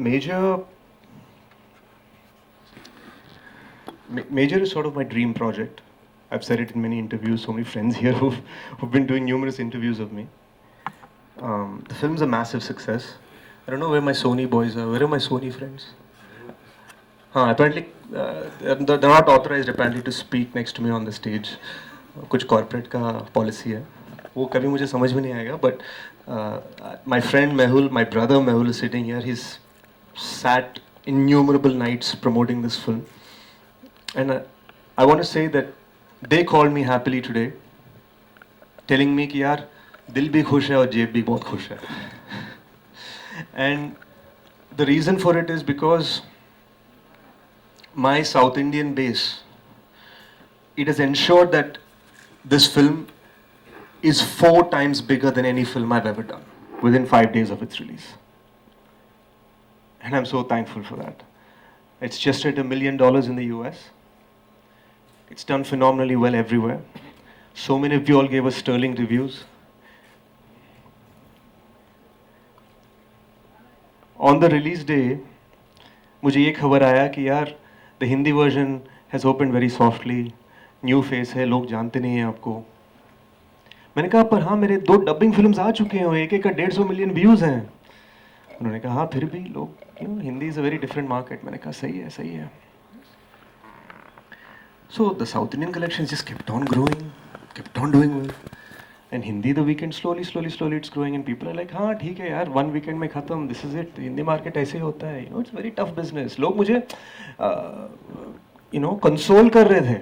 Major Major is sort of my dream project. I've said it in many interviews. So many friends here who've been doing numerous interviews of me. The film's a massive success. I don't know where my Sony boys are. Where are my Sony friends? Apparently, they're not authorized apparently to speak next to me on the stage. कुछ corporate का policy है. वो कभी मुझे समझ में नहीं आएगा. But my friend Mehul, my brother Mehul is sitting here. He's sat innumerable nights promoting this film. And I want to say that they called me happily today, telling me कि यार दिल भी खुश है और जेब भी बहुत खुश है. And the reason for it is because my South Indian base, it has ensured that this film is 4 times bigger than any film I've ever done within 5 days of its release. And I'm so thankful for that. It's just at $1 million in the US. It's done phenomenally well everywhere. So many of you all gave us sterling reviews. On the release day, मुझे ये खबर आया कि यार the Hindi version has opened very softly, new face है, लोग जानते नहीं हैं आपको. मैंने कहा पर हाँ मेरे 2 डबिंग फिल्म्स आ चुके हैं, एक का 150 मिलियन व्यूज हैं. उन्होंने कहा हाँ फिर भी लोग Hindi is a very different market. मैंने कहा सही है सही है. So the South Indian collections just kept on growing, kept on doing well. And Hindi the weekend slowly it's growing and people are like हाँ ठीक है यार 1 weekend में खत्म, this is it. Hindi market ऐसे ही होता है. It's very tough business. लोग मुझे कंसोल कर रहे थे.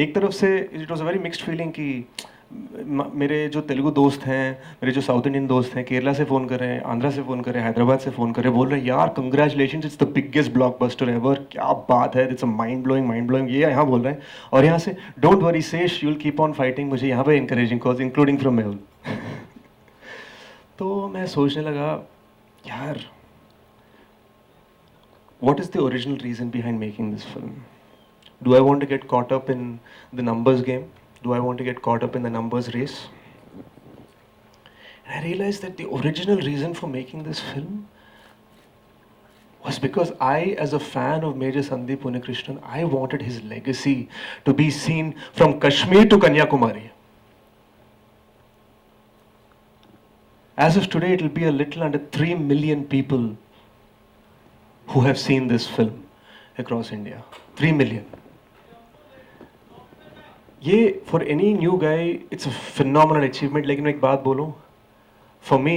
एक तरफ से it was a very mixed feeling कि मेरे जो तेलुगु दोस्त हैं, मेरे जो साउथ इंडियन दोस्त हैं, केरला से फ़ोन कर रहे हैं, आंध्रा से फ़ोन कर रहे हैं, हैदराबाद से फ़ोन कर रहे हैं, बोल रहे हैं यार congratulation, it's the biggest blockbuster ever, क्या बात है, इट्स अ माइंड ब्लोइंग. ये यहाँ बोल रहे हैं और यहाँ से don't worry sash you will keep on fighting, मुझे यहाँ पे encouraging cause including from Mehul. तो मैं सोचने लगा यार what is the original reason behind making this film? Do I want to get caught up in the numbers game? Do I want to get caught up in the numbers race? And I realized that the original reason for making this film was because I, as a fan of Major Sandeep Unnikrishnan, I wanted his legacy to be seen from Kashmir to Kanyakumari. As of today, it will be a little under 3 million people who have seen this film across India. 3 million. ये for any new guy, it's a phenomenal achievement. लेकिन मैं एक बात बोलूँ, for me,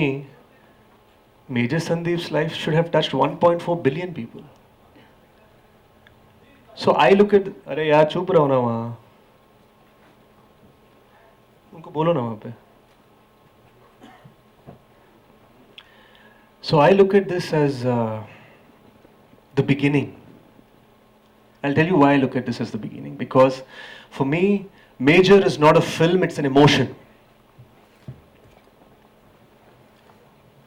Major Sandeep's life should have touched 1.4 billion people. So I look at, अरे यार चुप रहो ना वहाँ, उनको बोलो ना वहाँ पे. So I look at this as the beginning. I'll tell you why I look at this as the beginning. Because for me, Major is not a film, it's an emotion.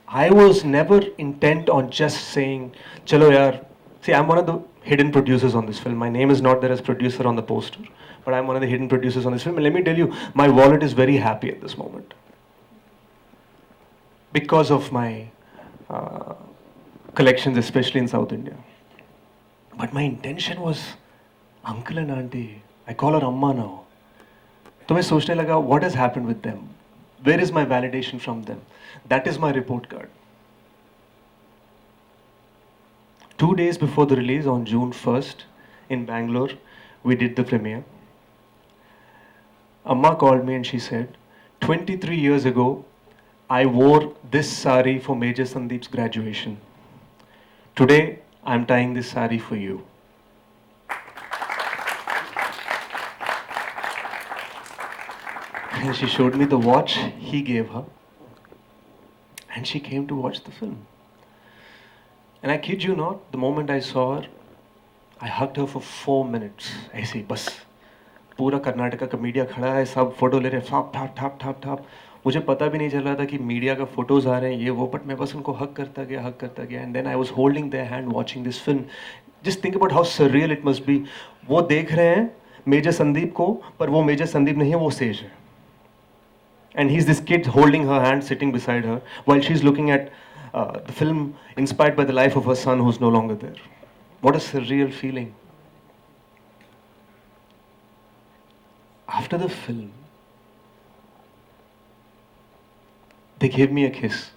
I was never intent on just saying, chalo yaar. See, I'm one of the hidden producers on this film. My name is not there as producer on the poster, but I'm one of the hidden producers on this film. And let me tell you, my wallet is very happy at this moment. Because of my collections, especially in South India. But my intention was, uncle and auntie, I call her Amma now. तो मैं सोचने लगा, what has happened with them? Where is my validation from them? That is my report card. 2 days before the release, on June 1st, in Bangalore, we did the premiere. Amma called me and she said, 23 years ago, I wore this sari for Major Sandeep's graduation. Today, I'm tying this sari for you. And she showed me the watch he gave her. And she came to watch the film. And I kid you not, the moment I saw her, I hugged her for 4 minutes. ऐसे ही बस पूरा कर्नाटका का media खड़ा है, सब photo ले रहे हैं, ठाप ठाप. मुझे पता भी नहीं चल रहा था कि मीडिया का फोटोज आ रहे हैं ये वो, बट मैं बस उनको हक करता गया. And then I was holding their hand watching this film. Just think about how surreal it must be. वो देख रहे हैं मेजर संदीप को, पर वो मेजर संदीप नहीं है, वो सेज है. And he's this kid holding her hand, sitting beside her, while she's looking at The film inspired by the life of her son who's no longer there. What a surreal feeling. After the film, they gave me a kiss.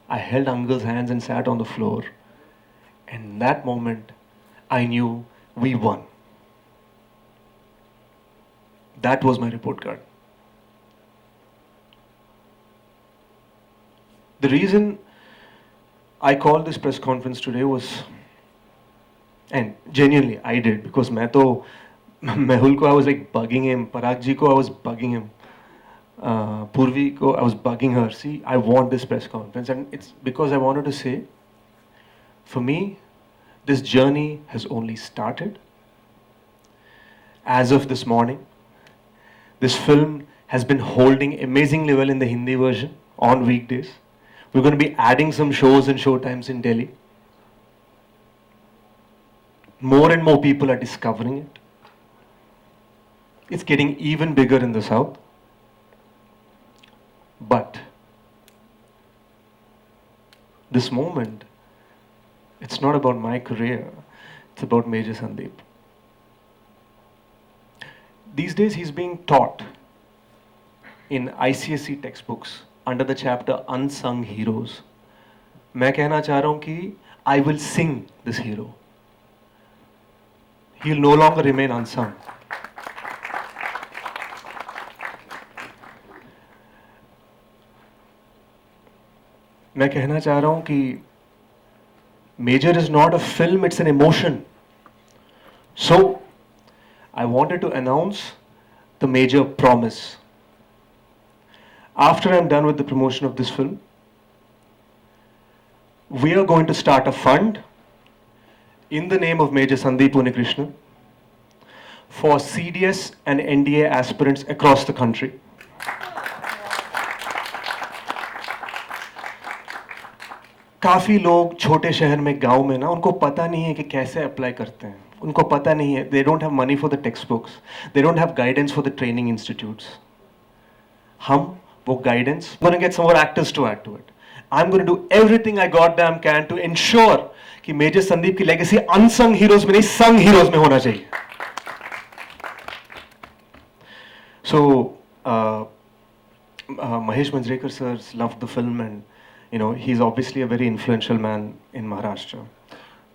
I held Uncle's hands and sat on the floor. And in that moment, I knew we won. That was my report card. The reason I called this press conference today was, and genuinely I did, because Mehul ko I was like bugging him, Parag ji ko I was bugging him, Purvi ko I was bugging her. See, I want this press conference, and it's because I wanted to say, for me, this journey has only started. As of this morning, this film has been holding amazingly well in the Hindi version on weekdays. We're going to be adding some shows and showtimes in Delhi. More and more people are discovering it. It's getting even bigger in the south. But this moment, it's not about my career, it's about Major Sandeep. These days he's being taught in ICSE textbooks under the chapter Unsung Heroes. मैं कहना चाह रहा हूं कि I will sing this hero. He'll no longer remain unsung. मैं कहना चाह रहा हूं कि Major is not a film, it's an emotion. So, I wanted to announce the Major promise. After I'm done with the promotion of this film, we are going to start a fund in the name of Major Sandeep Unikrishnan for CDS and NDA aspirants across the country. काफ़ी लोग छोटे शहर में गांव में ना उनको पता नहीं है कि कैसे अप्लाई करते हैं, उनको पता नहीं है, they don't have money for the textbooks, they don't have guidance for the training institutes. हम वो guidance, I'm going to get some more actors to add to it. I'm going to do everything I goddamn can to ensure कि major Sandeep की legacy unsung heroes में नहीं sung heroes में होना चाहिए. So Mahesh Manjrekar sir loved the film, and you know, he's obviously a very influential man in Maharashtra.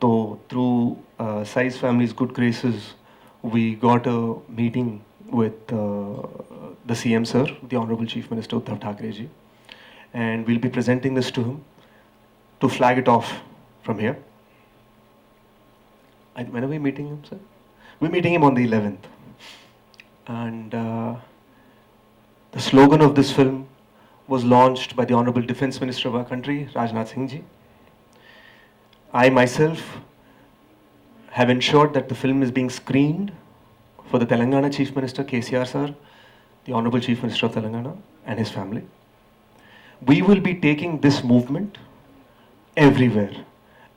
So through Saiee's family's good graces, we got a meeting with the CM sir, the Honorable Chief Minister Uddhav Thackeray ji, and we'll be presenting this to him to flag it off from here. When are we meeting him, sir? We're meeting him on the 11th. And the slogan of this film was launched by the Honorable Defense Minister of our country, Rajnath Singh ji. I myself have ensured that the film is being screened for the Telangana Chief Minister, KCR sir, the Honorable Chief Minister of Telangana, and his family. We will be taking this movement everywhere.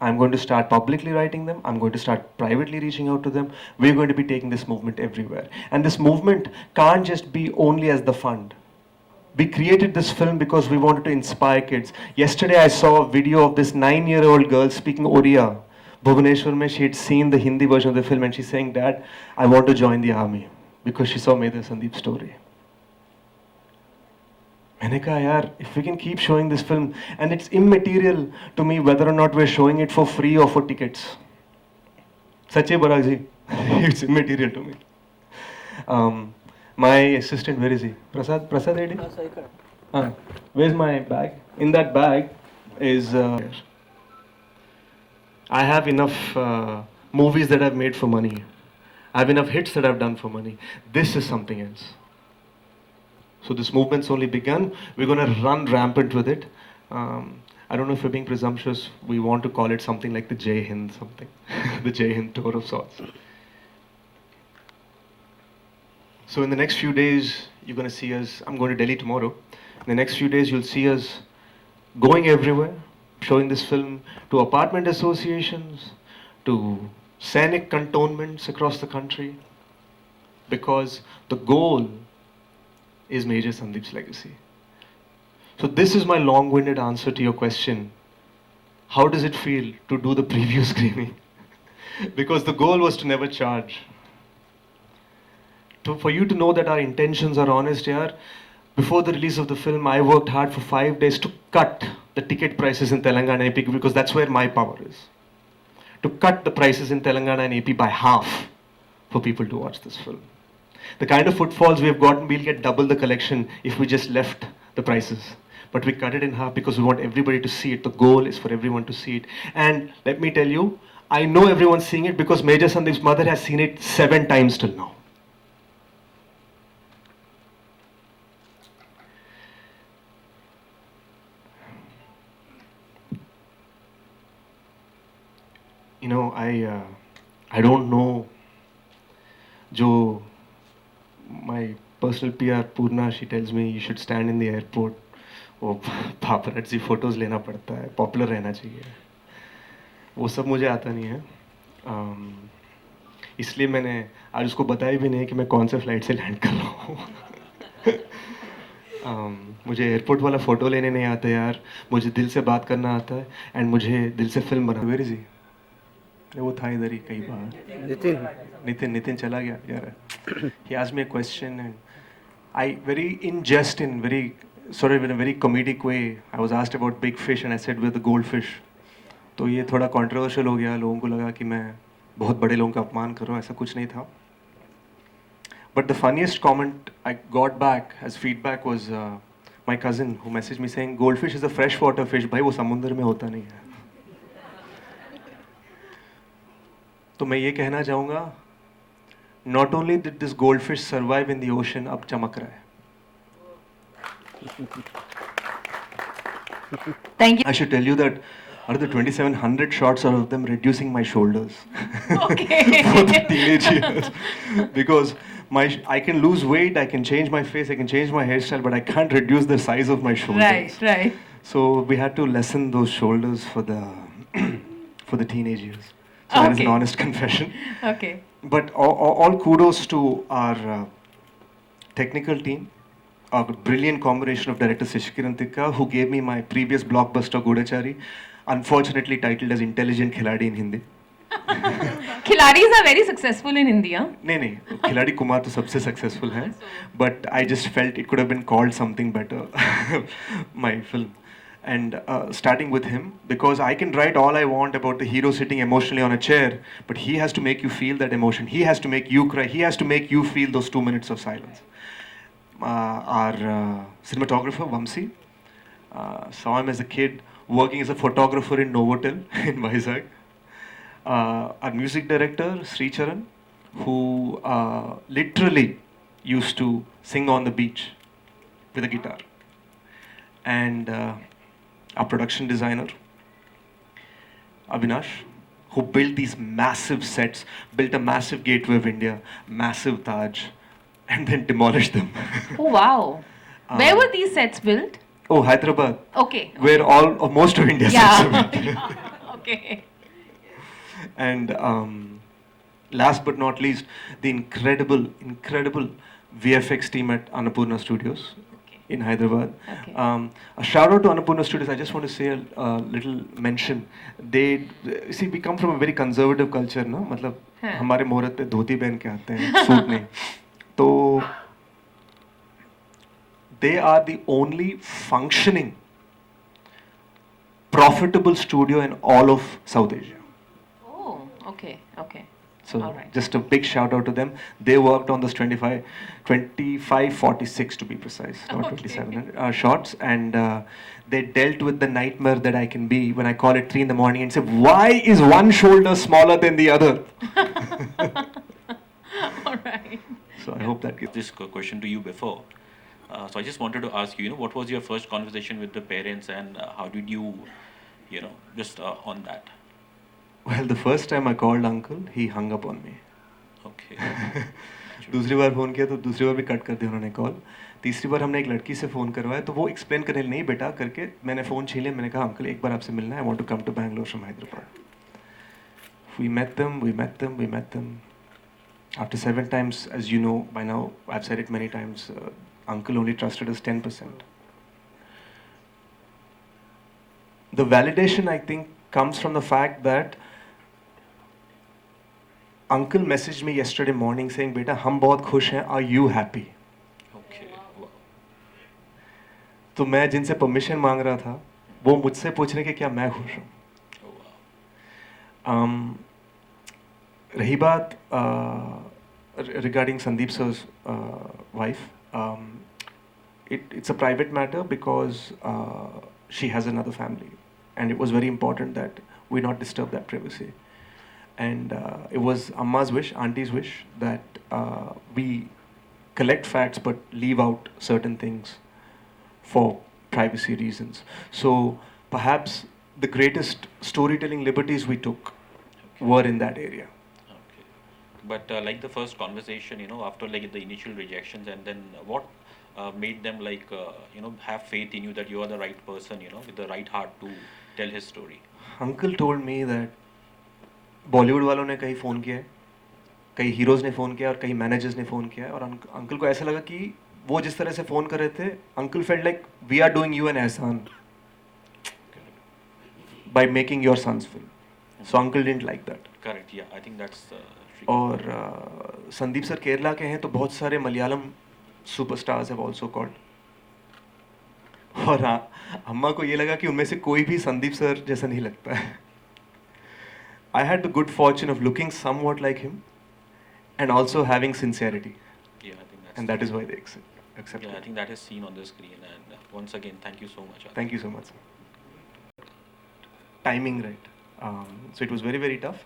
I'm going to start publicly writing them. I'm going to start privately reaching out to them. We're going to be taking this movement everywhere. And this movement can't just be only as the fund. We created this film because we wanted to inspire kids. Yesterday I saw a video of this 9-year-old girl speaking Oriya. Bhubaneswar mein, she had seen the Hindi version of the film and she's saying, Dad, I want to join the army, because she saw Major Sandeep's story. मैंने कहा यार, if we can keep showing this film, and it's immaterial to me whether or not we're showing it for free or for tickets. Sache Parag ji, it's immaterial to me. My assistant, where is he? Prasad Reddy? Where's my bag? In that bag is, I have enough movies that I've made for money. I have enough hits that I've done for money. This is something else. So this movement's only begun. We're going to run rampant with it. I don't know if we're being presumptuous. We want to call it something like the Jai Hind something. The Jai Hind tour of sorts. So in the next few days, you're going to see us. I'm going to Delhi tomorrow. In the next few days, you'll see us going everywhere, showing this film to apartment associations, to scenic cantonments across the country, because the goal is Major Sandeep's legacy. So this is my long-winded answer to your question. How does it feel to do the preview screening? Because the goal was to never charge. For you to know that our intentions are honest here, before the release of the film, I worked hard for 5 days to cut the ticket prices in Telangana and AP because that's where my power is. To cut the prices in Telangana and AP by half for people to watch this film. The kind of footfalls we have gotten, we'll get double the collection if we just left the prices. But we cut it in half because we want everybody to see it. The goal is for everyone to see it. And let me tell you, I know everyone's seeing it because Major Sandeep's mother has seen it 7 times till now. You know, I don't know. Jo, my personal PR Purna, she tells me you should stand in the airport. वो paparazzi photos लेना पड़ता है, popular रहना चाहिए. वो सब मुझे आता नहीं है. इसलिए मैंने आज उसको बताया भी नहीं कि मैं कौन से फ्लाइट से लैंड कर रहा हूँ. मुझे एयरपोर्ट वाला फ़ोटो लेने नहीं आता यार. मुझे दिल से बात करना आता है एंड मुझे दिल से फिल्म बना. Where is he? वो था इधर ही कहीं बाहर. नितिन चला गया यार. He asked me a question and I very sort of in a very comedic way, I was asked about big fish and I said we're the goldfish. तो ये थोड़ा controversial हो गया. लोगों को लगा कि मैं बहुत बड़े लोगों का अपमान कर रहा हूँ. ऐसा कुछ नहीं था. But the funniest comment I got back as feedback was my cousin who messaged me saying goldfish is a freshwater fish. भाई वो समुद्र में होता नहीं है. तो मैं ये कहना चाहूँगा, not only did this goldfish survive in the ocean, अब चमक रहा है. Thank you. I should tell you that out of the 2,700 shots, out of them reducing my shoulders. Okay. For the teenage years. Because I can lose weight, I can change my face, I can change my hairstyle, but I can't reduce the size of my shoulders. Right. So we had to lessen those shoulders for the for the teenage years. So that is an honest confession. Okay. But all kudos to our technical team, a brilliant combination of director Sishkirantika, who gave me my previous blockbuster Godachari, unfortunately titled as Intelligent Khiladi in Hindi. Khiladis are very successful in India. नहीं, Khiladi Kumar तो सबसे successful है. But I just felt it could have been called something better, my film. And starting with him, because I can write all I want about the hero sitting emotionally on a chair, but he has to make you feel that emotion. He has to make you cry. He has to make you feel those 2 minutes of silence. Our cinematographer, Vamsi, saw him as a kid working as a photographer in Novotel in Vizag. Our music director, Sri Charan, who literally used to sing on the beach with a guitar. And our production designer, Avinash, who built these massive sets, built a massive Gateway of India, massive Taj, and then demolished them. Oh, wow. Where were these sets built? Oh, Hyderabad. Okay. Where most of India's sets are built. Okay. And last but not least, the incredible VFX team at Annapurna Studios in Hyderabad. Okay. A shout out to Annapurna Studios. I just want to say a little mention. We come from a very conservative culture, no? मतलब हमारे मुहूर्त पे धोती पहन के आते हैं, suit नहीं. तो they are the only functioning, profitable studio in all of South Asia. Oh, okay. So just a big shout out to them. They worked on this 2546 to be precise, not 2700 shots, and they dealt with the nightmare that I can be when I call at 3 in the morning and say, why is one shoulder smaller than the other? All right. So I hope that gives this question to you before. So I just wanted to ask you, what was your first conversation with the parents and how did you, just on that? Well, the first time I called uncle, he hung up on me. Okay. दूसरी बार phone किया तो दूसरी बार भी cut कर दिया उन्होंने call. तीसरी बार हमने एक लड़की से फ़ोन करवाया तो वो एक्सप्लेन करने नहीं बेटा करके मैंने फ़ोन छीन लिया. मैंने कहा अंकल एक बार आपसे मिलना है. I want to come to Bangalore from Hyderabad. We met them. After 7 times, as you know by now, I've said it many times, uncle only trusted us 10%. the validation I think comes from the fact that uncle messaged me yesterday morning saying, "Beta, हम बहुत खुश हैं. Are you happy?" Okay. Wow. तो मैं जिनसे permission मांग रहा था, वो मुझसे पूछ रहे कि क्या मैं खुश हूँ. Oh, wow. रही बात regarding Sandeep sir's wife, it's a private matter because she has another family, and it was very important that we not disturb that privacy. And it was Amma's wish, Auntie's wish, that we collect facts but leave out certain things for privacy reasons. So perhaps the greatest storytelling liberties we took were in that area. Okay. But like the first conversation, after like the initial rejections, and then what made them like, have faith in you that you are the right person, with the right heart to tell his story? Uncle told me that Bollywood वालों ने कई phone किया है, कई heroes ने phone किया और कई मैनेजर्स ने फ़ोन किया है, और अंकल को ऐसा लगा कि वो जिस तरह से फ़ोन कर रहे थे, uncle felt like we are doing you an एहसान by making your son's film. So uncle didn't like that. Correct. Yeah, I think that's और संदीप सर केरला के हैं, तो बहुत सारे Malayalam superstars have also called. और अम्मा को ये लगा कि उनमें से कोई भी संदीप सर जैसा नहीं लगता है. I had the good fortune of looking somewhat like him and also having sincerity. Yeah, I think that's And that is why they accepted. Yeah, I think that is seen on the screen. And once again, thank you so much. Thank you so much. Timing right. So it was very, very tough.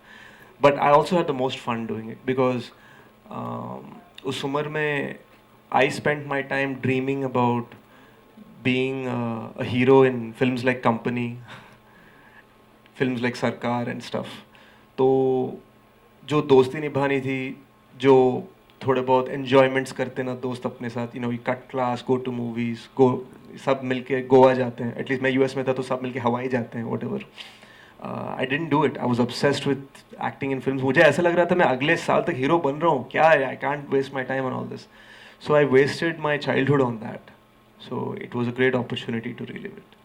But I also had the most fun doing it because उस उम्र में I spent my time dreaming about being a hero in films like Company, films like Sarkar and stuff. तो जो दोस्ती निभानी थी, जो थोड़े बहुत enjoyments करते ना दोस्त अपने साथ, we cut class, go to movies, सब मिलके गोवा जाते हैं. At least मैं US में था तो सब मिलके हवाई जाते हैं, whatever. I didn't do it. I was obsessed with acting in films. मुझे ऐसा लग रहा था मैं अगले साल तक हीरो बन रहा हूँ. क्या है? I can't waste my time on all this. So I wasted my childhood on that. So it was a great opportunity to relive it.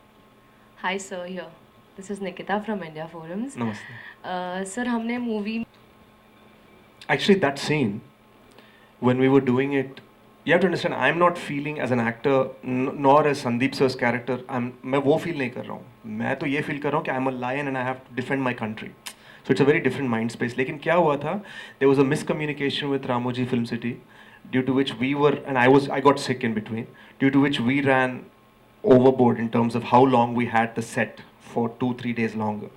Hi sir, here. This is Nikita from India Forums. Namaste. Sir, हमने movie. Actually, that scene, when we were doing it, you have to understand, I'm not feeling as an actor, nor as Sandeep sir's character. मैं वो feel नहीं कर रहा हूँ. मैं तो ये feel कर रहा हूँ कि I'm a lion and I have to defend my country. So it's a very different mind space. लेकिन क्या हुआ था? There was a miscommunication with Ramoji Film City, due to which we were, and I got sick in between, due to which we ran overboard in terms of how long we had the set for 2-3 days longer.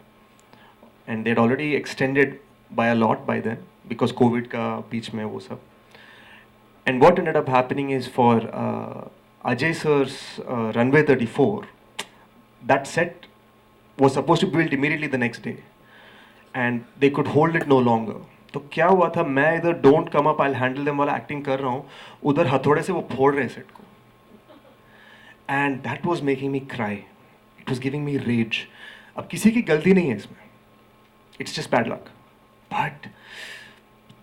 And they'd already extended by a lot by then because COVID का बीच में वो सब. And what ended up happening is for Ajay sir's Runway 34, that set was supposed to be built immediately the next day. And they could hold it no longer. तो क्या हुआ था, मैं इधर don't come up I handle them वाला acting कर रहा हूँ, उधर हथौड़े से वो फोड़ रहे हैं सेट को. And that was making me cry. It was giving me rage. अब किसी की गलती नहीं है इसमें, it's just bad luck. But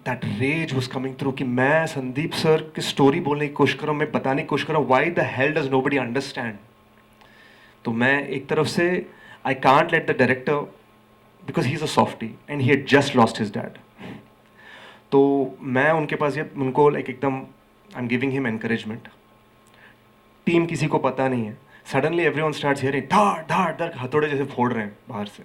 that rage was coming through कि मैं संदीप सर की स्टोरी बोलने की कोशिश कर रहा हूँ, मैं बताने की कोशिश कर रहा हूँ, why the hell does nobody understand. तो मैं एक तरफ से I can't let the director, because he is a softy and he had just lost his dad. तो मैं उनके पास ये उनको लाइक एकदम I am giving him encouragement. Team किसी को पता नहीं है. सडनली एवरीवन स्टार्ट्स हियरिंग धाड़ धाड़ धाड़ हथौड़े जैसे फोड़ रहे हैं बाहर से.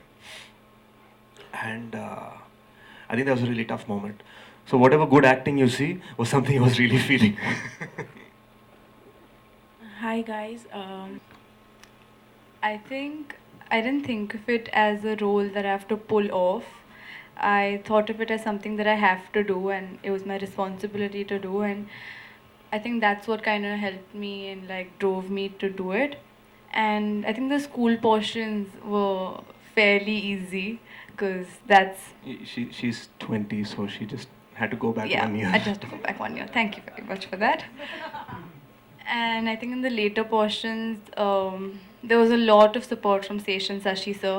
And I think that was a really tough moment. So whatever good acting you she was something I was really feeling. Hi guys. I think I didn't think of it as a role that I have to pull off. I thought of it as something that I have to do, and it was my responsibility to do. And I think that's what kind of helped me and like drove me to do it. And I think the school portions were fairly easy because that's She's 20, so she just had to go back 1 year. I just had to go back 1 year. Thank you very much for that. And I think in the later portions, there was a lot of support from Sesh and Sashi sir.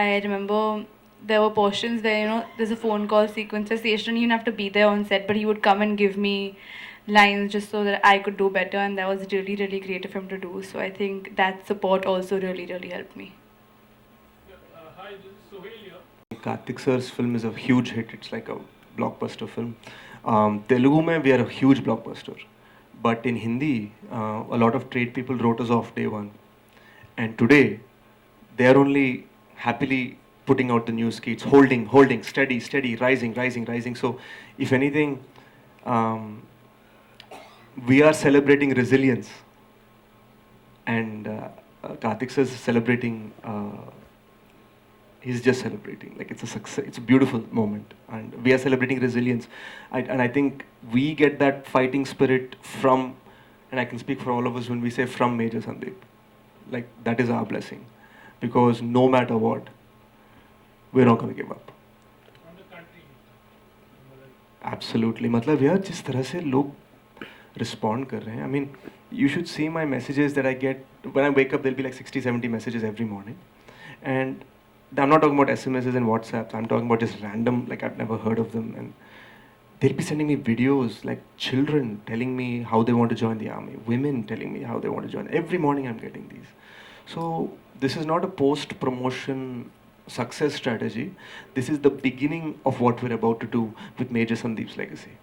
I remember there were portions where, there's a phone call sequence where Sesh didn't even have to be there on set, but he would come and give me lines just so that I could do better, and that was really, really great of him to do. So I think that support also really, really helped me. Karthik sir's film is a huge hit. It's like a blockbuster film. Telugu mein we are a huge blockbuster, but in Hindi, a lot of trade people wrote us off day one, and today they are only happily putting out the new skits, holding, steady, rising. So, if anything, um, we are celebrating resilience, and Karthik sir is celebrating. He's just celebrating. Like it's a success. It's a beautiful moment, and we are celebrating resilience. And I think we get that fighting spirit from, and I can speak for all of us when we say from Major Sandeep. Like that is our blessing, because no matter what, we're not going to give up. Absolutely. मतलब यार जिस तरह से लोग respond कर रहे हैं, I mean, you should see my messages that I get when I wake up. There'll be like 60-70 messages every morning, and I'm not talking about SMSs and WhatsApps. I'm talking about just random, like I've never heard of them, and they'll be sending me videos like children telling me how they want to join the army, women telling me how they want to join. Every morning I'm getting these. So this is not a post-promotion success strategy. This is the beginning of what we're about to do with Major Sandeep's legacy.